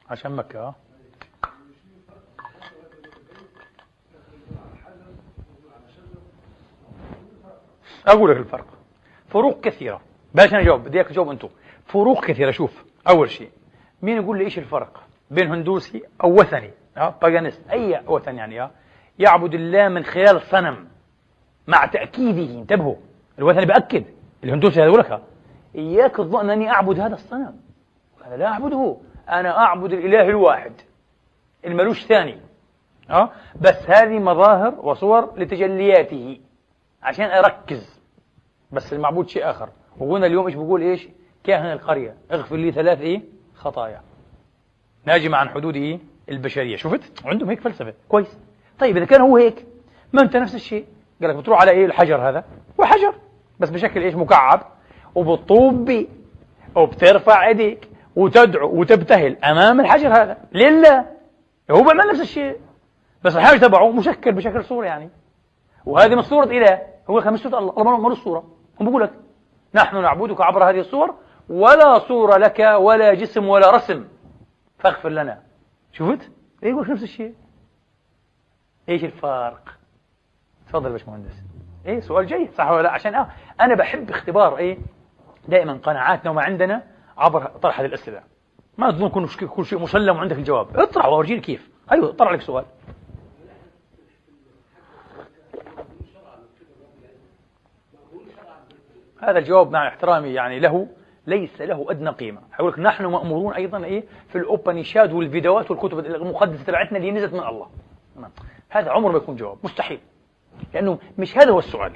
عشان مكة. أقول لك الفرق، فروق كثيرة. باش أنا أجاوب، بدي أجاوب أنتم. فروق كثيرة. شوف، أول شيء، مين يقول لي إيش الفرق بين هندوسي أو وثني باغانيست، أي وثن يعني يعبد الله من خلال صنم، مع تأكيده، انتبهوا، الوثني بأكد، الهندوسي هذا يقول لك إياك الظن أنني أعبد هذا الصنم، أنا لا أعبده، أنا أعبد الإله الواحد الملوش ثاني. بس هذه مظاهر وصور لتجلياته عشان أركز. بس المعبود شيء آخر. وقلنا اليوم إيش بقول؟ إيش كاهن القرية اغفر لي 3 خطايا ناجمة عن حدود البشرية. شفت عندهم هيك فلسفة. كويس. طيب إذا كان هو هيك، ما أنت نفس الشيء. قال لك بتروح على الحجر هذا، وحجر بس بشكل إيش مكعب، وبتطوب بيه وبترفع ايديك وتدعو وتبتهل امام الحجر هذا لله. هو بيعمل نفس الشيء، بس الحجر تبعه مشكل بشكل صورة يعني، وهذه من صورة إله. هو مش صورة الله، الله ما له صورة. هم بيقول لك نحن نعبدك عبر هذه الصور، ولا صورة لك ولا جسم ولا رسم، فاغفر لنا. شفت؟ يقول نفس الشيء. ايش الفرق؟ تفضل يا باشمهندس. سؤال جيد، صح ولا لا؟ عشان انا بحب اختبار دائما قناعاتنا وما عندنا عبر طرح هذه الأسئلة. ما تظن كل شيء مسلم وعندك الجواب. اطرح وأورجيك كيف. أيوه، طرح لك سؤال. هذا الجواب مع احترامي يعني له ليس له أدنى قيمة. أقول لك نحن مأمورون أيضا في الأوبنيشاد والفيديوهات والكتب المقدسة تبعتنا اللي نزلت من الله. هذا عمر ما يكون جواب، مستحيل، لأنه مش هذا هو السؤال.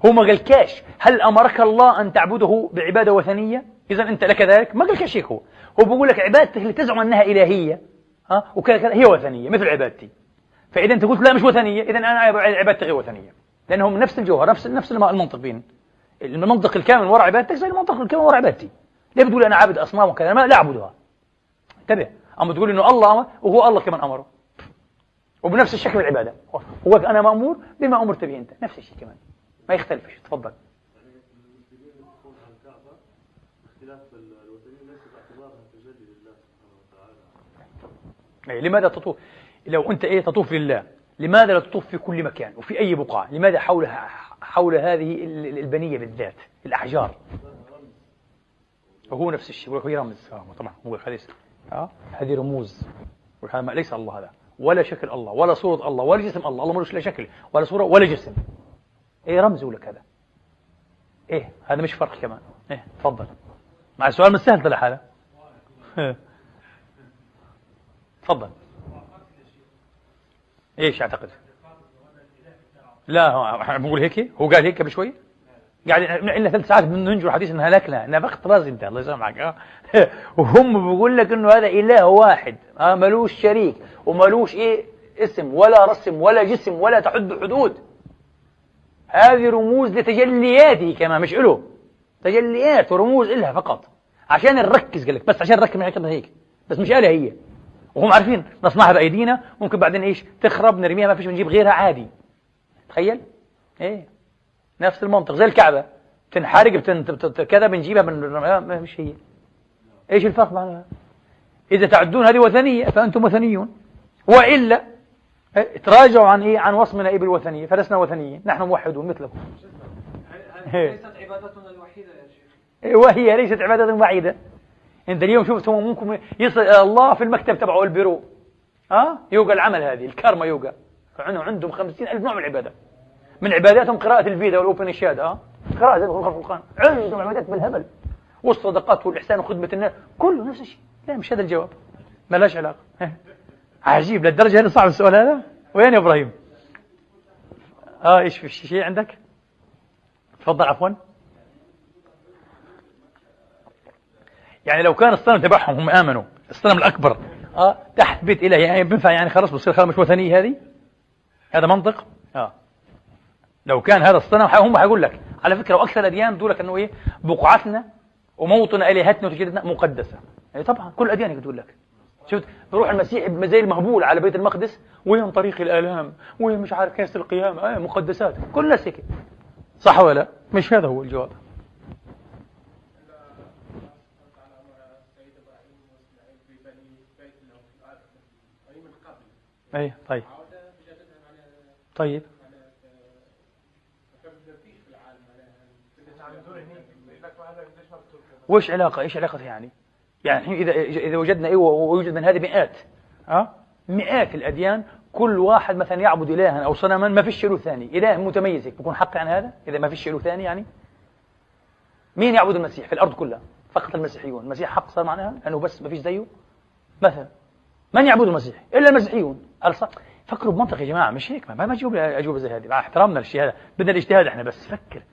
هو ما قالكاش هل أمرك الله أن تعبده بعبادة وثنية؟ إذا أنت لك ذلك. ما قالكاش هيك. هو بيقول لك عبادتك اللي تزعم أنها إلهية وكذا هي وثنية مثل عبادتي. فإذا أنت قلت لا مش وثنية، إذا أنا عبادتي غير وثنية، لأنهم نفس الجوهر، نفس المنطق بين المنطق الكامل وراء عبادتك زي المنطق الكامل وراء عبادتي. ليه بتقول أنا عابد أصنام وكذا؟ أنا لا أعبدها. انتبه، أما تقول إنه الله أمر وهو الله كمان أمره، وبنفس الشكل العبادة. هو أنا مأمور بما أمرت به أنت، نفس الشيء كمان، ما يختلفش. تفضل. لماذا تطوف؟ لو أنت تطوف لله، لماذا لا تطوف في كل مكان وفي أي بقعة؟ لماذا حول هذه البنية بالذات الأحجار؟ وهو نفس الشيء. هو رمز. طبعا هو خليس. هذه رموز، ليس الله هذا، ولا شكل الله، ولا صورة الله، ولا جسم الله. الله ملوش لا شكل ولا صورة ولا جسم. رمز لك هذا. هذا مش فرق كمان. تفضل. مع السؤال مش سهل طلع هذا. تفضل. ايش اعتقد؟ لا، احنا بنقول هيك. هو قال هيك قبل شوي، قاعد إلا 3 ساعات بننجر حديث انها هلكنا، انا بخت راسي انت الله يسامحك. وهم بيقول لك انه هذا اله واحد ملوش شريك وملوش اسم ولا رسم ولا جسم ولا تحد حدود. هذه رموز لتجلياته كمان، مش له تجليات ورموز إلها فقط عشان نركز. قال لك بس عشان نركز من هيك، بس مش آلة هي. وهم عارفين نصنعها بأيدينا، ممكن بعدين تخرب نرميها، ما فيش بنجيب غيرها عادي. تخيل. نفس المنطق زي الكعبة، تنحرق كذا بنجيبها مش هي. ايش الفرق معناها؟ إذا تعدون هذه وثنية فأنتم وثنيون، وإلا تراجعوا عن وصمنا بالوثنية، فلسنا وثنيين، نحن موحدون مثلكم. ليست عبادتنا الوحيدة يا شيخ. وهي ليست عبادة وحيدة. انت اليوم شفتهم ممكن يصل إلى الله في المكتب تبعه البيرو. يوغا العمل، هذه الكارما يوغا. عندهم 50,000 نوع من العبادة. من عباداتهم قراءة الفيدا والأوبنيشاد، قراءة القرآن. عندهم عبادات بالهبل، والصدقات والإحسان وخدمة الناس، كله نفس الشيء. لا، مش هذا الجواب، ما لهاش علاقة. عجيب للدرجة هذه. صعب السؤال هذا. وين يا إبراهيم؟ إيش في شيء عندك؟ تفضل. عفوا. يعني لو كان الصنم تبعهم هم آمنوا الصنم الأكبر تحت بيت إله، يعني بنفع، يعني خلاص بصير خلاص مش وثنية هذه. هذا منطق. لو كان هذا الصنم هم هيقول لك على فكرة، وأكثر الأديان بتقول لك إنه بقعتنا وموطن آلهتنا وتجديدنا مقدسة. طبعا كل الأديان بتقول لك. شفت بروح المسيح زي المهبول على بيت المقدس، وين طريق الآلام، وين مش عارف كاس القيامة، مقدسات. كل الناس هيك. صح ولا؟ مش هذا هو الجواب. اي طيب. طيب وإيش علاقة؟ إيش علاقة يعني؟ يعني الحين إذا وجدنا إيه ويوجد من هذه مئات مئات الأديان، كل واحد مثلا يعبد إلها أو صنما ما فيش له ثاني، إله متميز، بيكون حق عن هذا إذا ما فيش له ثاني. يعني مين يعبد المسيح في الأرض كلها؟ فقط المسيحيون. المسيح حق صار معناها أنه بس ما فيش زيه مثلا. من يعبد المسيح إلا المسيحيون؟ فكروا بمنطق يا جماعة، مش هيك. ما تجيب أجوبة زي هذه. مع احترامنا للشيء هذا، بدنا الاجتهاد إحنا، بس فكر.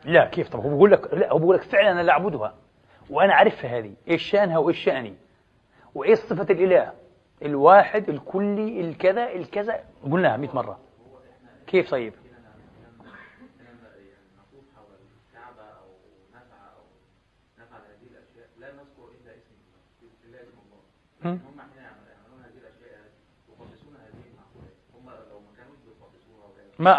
لا كيف؟ طب هو بيقول لك لا، هو بيقول لك فعلا انا لا اعبدها وانا عارفها هذه ايش شانها وايش شاني وايش صفه الاله الواحد الكلي الكذا الكذا، قلناها 100 مره. كيف طيب؟ ما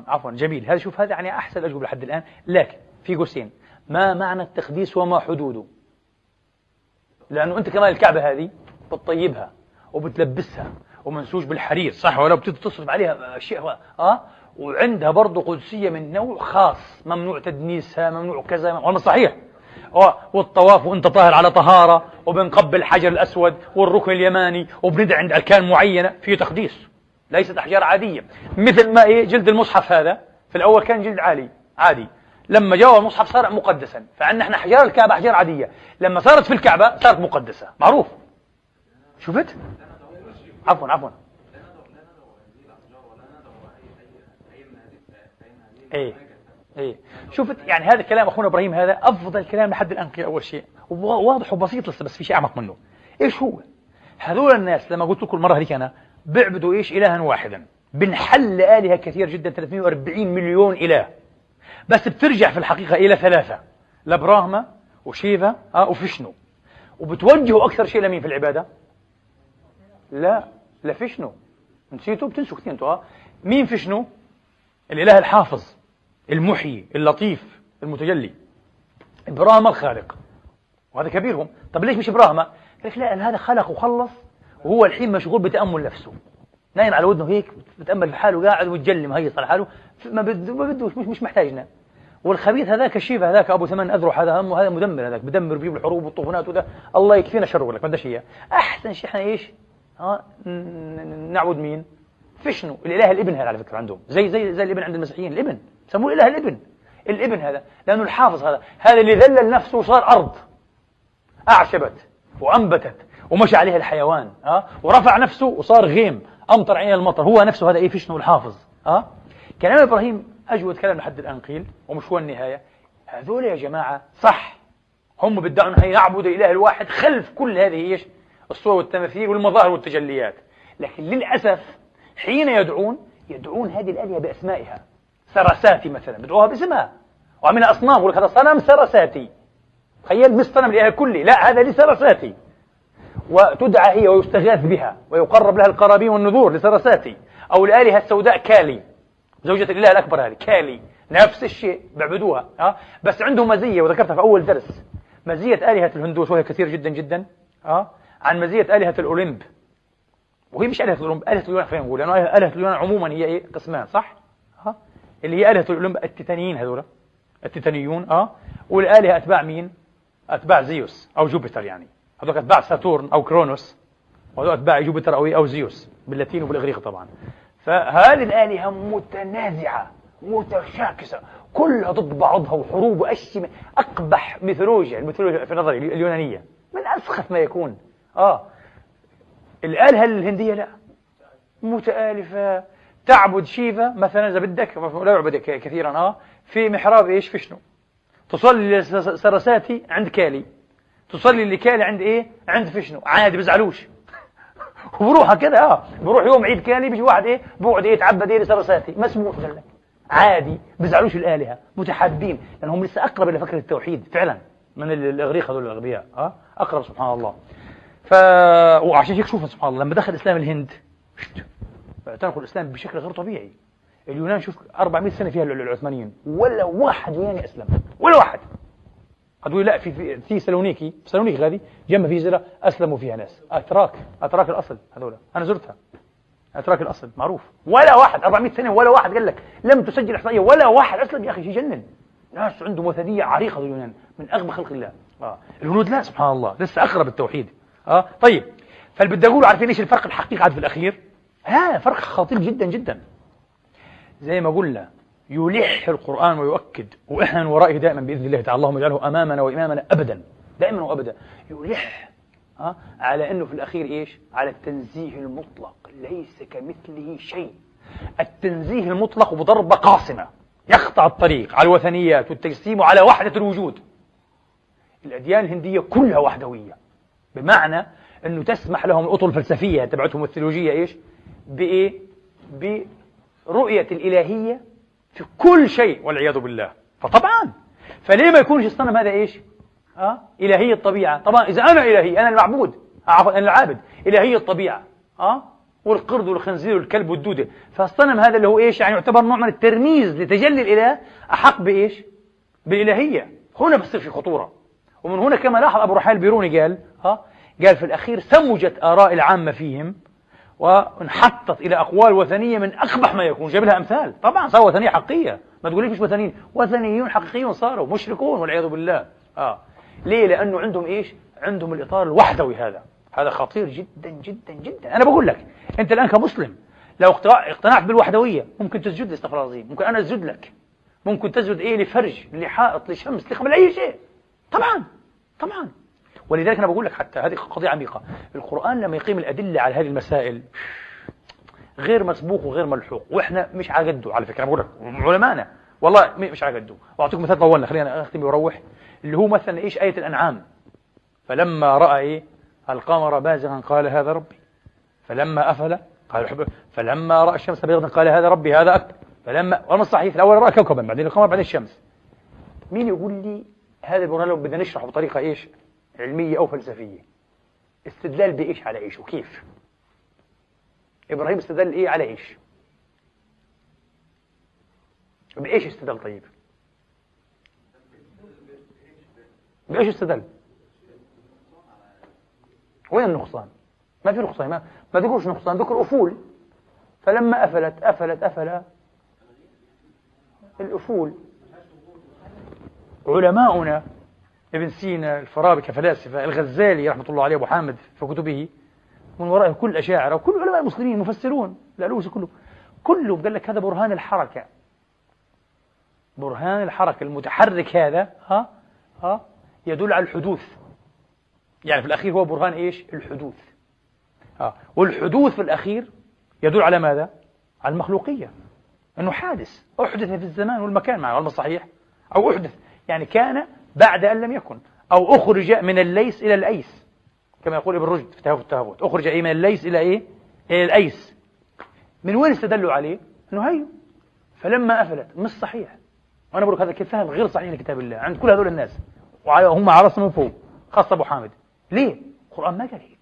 عفوا جميل هذا. شوف هذا يعني أحسن الأجوبة لحد الآن، لكن في قوسين: ما معنى التقديس وما حدوده؟ لأنه أنت كمان الكعبة هذه بتطيبها وبتلبسها ومنسوج بالحرير صح، ولا بتصرف عليها أشياء وعندها برضه قدسية من نوع خاص، ممنوع تدنيسها، ممنوع كذا، والله صحيح. والطواف وانت طاهر على طهارة، وبنقبل الحجر الأسود والركن اليماني، وبندعي عند أركان معينة في تقديس، ليست أحجار عادية. مثل ما جلد المصحف هذا في الأول كان جلد عادي، لما جاء المصحف صار مقدسا. فعندنا احنا أحجار الكعبة أحجار عادية، لما صارت في الكعبة صارت مقدسة، معروف. شفت؟ عفوا ايه شفت؟ يعني هذا الكلام أخونا إبراهيم هذا أفضل كلام لحد الآن. أول شيء واضح وبسيط لسه، بس في شيء أعمق منه. إيش هو؟ هذول الناس لما قلت لكم المرة هذيك أنا بيعبدوا إيش؟ إلها واحدا، بنحل آلهة كثير جدا، 340 مليون إله، بس بترجع في الحقيقة إلى 3: لبراهما وشيفا وفشنو. وبتوجهوا أكثر شيء لمين في العبادة؟ لا لفشنو. نسيتوا؟ بتنسوا كثير انتوا. مين فشنو؟ الإله الحافظ المحيي اللطيف المتجلي. براهما الخالق، وهذا كبيرهم. طب ليش مش براهما؟ قال لك لا، هذا خلق وخلص، وهو الحين مشغول بتأمل نفسه، نايم على ودنه هيك بتأمل في حاله، قاعد ويتجلي مهيص على حاله، ما بدوش، مش محتاجنا. والخبيث هذاك الشيف هذاك أبو 8 أذرع، هذا همه، هذا مدمر، هذاك بدمر بيجيب الحروب والطوفانات وده، الله يكفينا شره. لك ما بدناش إياه. أحسن شيء إحنا إيش؟ نعبد مين؟ فشنو، الإله الابن هذا على فكرة عندهم، زي الابن عند المسيحيين، الابن سموه الإله الابن هذا، لأنه الحافظ هذا اللي ذلل نفسه وصار أرض، أعشبت وأنبتت ومشى عليها الحيوان، ورفع نفسه وصار غيم، أمطر عليها المطر، هو نفسه هذا فشنو الحافظ. كلام إبراهيم أجود كلام لحد الآن قيل، ومش هو النهاية. هذول يا جماعة صح، هم بدعوا أن يعبدوا الإله الواحد خلف كل هذه الصور والتماثيل والمظاهر والتجليات. لكن للأسف حين يدعون هذه الآلهة بأسمائها. سرساتي مثلا بدعوها باسمها، وعمل أصنام، يقول لك هذا صنم سرساتي، تخيل، مش صنم الإله كلي، لا هذا لسرساتي، وتدعى هي ويستغاث بها ويقرب لها القرابين والنذور لسرساتي. أو الآلهة السوداء كالي، زوجة الإله الأكبر هذه كالي، نفس الشيء بيعبدوها. بس عندهم مزية، وذكرتها في أول درس، مزية آلهة الهندوس وهي كثير جدا جدا عن مزية آلهة الأولمب. وهي مش آلهة الأولمب، آلهة اليونان، خلينا نقول، لأنه آلهة اليونان عموما هي قسمان صح؟ اللي هي آلهة الأولمب التيتانيين، هذولا التيتانيون. والآلهة أتباع مين؟ أتباع زيوس أو جوبيتر، يعني هذول أتباع ساتورن أو كرونوس، وهذول أتباع جوبيتر أو زيوس باللاتين وبالإغريقي طبعا. فهذه الآلهة متنازعة متشاكسة، كلها ضد بعضها وحروب وأشياء. أقبح الميثولوجيا في نظري اليونانية من أسخف ما يكون. الآلهة الهندية لا، متآلفة، تعبد شيفا مثلا إذا بدك، لا يعبد كثيرا، في محراب إيش فشنو، تصلي لسرساتي عند كالي، تصلي لكالي عند عند فشنو، عادي بزعلوش. وبروح كده بروح يوم عيد كالي بيجي واحد بقعد يتعبد لسرساتي، مسموح لك عادي، بزعلوش الآلهة، متحابين، لأنهم لسه أقرب إلى فكرة التوحيد فعلا من الإغريق، هذول الأغبياء أقرب سبحان الله. وعشان هيك شوف سبحان الله، لما دخل الإسلام الهند اعتنقوا الإسلام بشكل غير طبيعي. اليونان شوف 400 سنة فيها العثمانيين، ولا واحد يوناني أسلم، ولا واحد. هتقول لا، في سالونيكي هذه جنب فيزيرا أسلموا فيها ناس أتراك الأصل، هذولا أنا زرتها، أتراك الأصل معروف. ولا واحد 400 سنة، ولا واحد قال لك، لم تسجل إحصائية ولا واحد أسلم. يا أخي شيء يجنن. ناس عندهم وثنية عريقة اليونان، من أغبى خلق الله. الهنود لا، سبحان الله، لسه أقرب التوحيد. طيب، فاللي بدي أقوله، عارفين إيش الفرق الحقيقي عاد في الأخير؟ فرق خطير جدا جدا. زي ما قلنا يلح القرآن ويؤكد، وإحنا من ورائه دائما بإذن الله تعالى، اللهم اجعله أمامنا وإمامنا أبدا، دائما وأبدا يلح على أنه في الأخير إيش؟ على التنزيه المطلق، ليس كمثله شيء. التنزيه المطلق بضربة قاصمة يقطع الطريق على الوثنيات والتجسيم وعلى وحدة الوجود. الأديان الهندية كلها وحدوية، بمعنى أنه تسمح لهم الأطر الفلسفية تبعتهم الثيولوجية إيش؟ بإيه؟ برؤية الإلهية في كل شيء والعياذ بالله. فطبعا فليه ما يكونش الصنم هذا إيش؟ إلهية الطبيعة. طبعا إذا أنا إلهي، أنا المعبود، عفوا أنا العابد، إلهية الطبيعة، والقرد والخنزير والكلب والدودة. فالصنم هذا اللي هو إيش؟ يعني يعتبر نوع من الترميز لتجلي الإله، أحق بإيش؟ بالإلهية. هنا بصير في خطورة. ومن هنا كما لاحظ أبو رحال البيروني قال في الأخير سمجت آراء العامة فيهم وانحطت إلى أقوال وثنية من أقبح ما يكون. جاب لها أمثال، طبعا صاروا وثنية حقيقية، ما تقوليش مش وثنيين، وثنيون حقيقيون، صاروا مشركون والعياذ بالله. ليه؟ لأنه عندهم إيش؟ عندهم الإطار الوحدوي. هذا خطير جدا جدا جدا. أنا بقول لك أنت الآن كمسلم لو اقتنعت بالوحدوية، ممكن تسجد لي، استغفر الله العظيم، ممكن أنا أسجد لك، ممكن تسجد لفرج، لحائط، لشمس، لقبل أي شيء. طبعا. ولذلك أنا بقول لك حتى هذه قضية عميقة. القرآن لما يقيم الأدلة على هذه المسائل غير مسبوق وغير ملحوق، وإحنا مش على قده. على فكرة أنا بقول لك علماءنا والله مش على قده. وأعطيكم مثال طولنا، خلينا أختم وأروح، اللي هو مثلا إيش؟ آية الأنعام. فلما رأى القمر بازغا قال هذا ربي، فلما أفل قال فلما رأى الشمس بيضا قال هذا ربي هذا أكبر. والله صحيح، الأول رأى كوكبا، بعدين القمر، بعدين الشمس. مين يقول لي هذا البرهان لو بدنا نشرحه بطريقة إيش؟ علمية أو فلسفية؟ استدلال بإيش على إيش وكيف؟ إبراهيم استدل إيه على إيش؟ بإيش استدل؟ طيب بإيش استدل؟ وين النقصان؟ ما في نقصان، ما ذكرش نقصان، ذكر أفول. فلما أفل الأفول. علماؤنا ابن سينا، الفارابي كفلاسفة، الغزالي رحمة الله عليه، أبو حامد في كتبه، من وراءه كل الأشاعرة وكل علماء المسلمين مفسرون، الألوسي كله قال لك هذا برهان الحركة. برهان الحركة المتحرك هذا يدل على الحدوث. يعني في الأخير هو برهان إيش؟ الحدوث. والحدوث في الأخير يدل على ماذا؟ على المخلوقية، أنه حادث أحدث في الزمان والمكان، مع علم الصحيح، أو أحدث يعني كان بعد أن لم يكن، أو أخرج من الليس إلى الأيس، كما يقول ابن رشد في التهافت، أخرج من الليس إلى إلى الأيس. من وين استدلوا عليه؟ أنه هي فلما أفلت. مش صحيح. وأنا بقول هذا فهم غير صحيح لكتاب الله عند كل هذول الناس، وهم على رأسهم فوق، خاصة أبو حامد. ليه؟ القرآن ما قال هيك.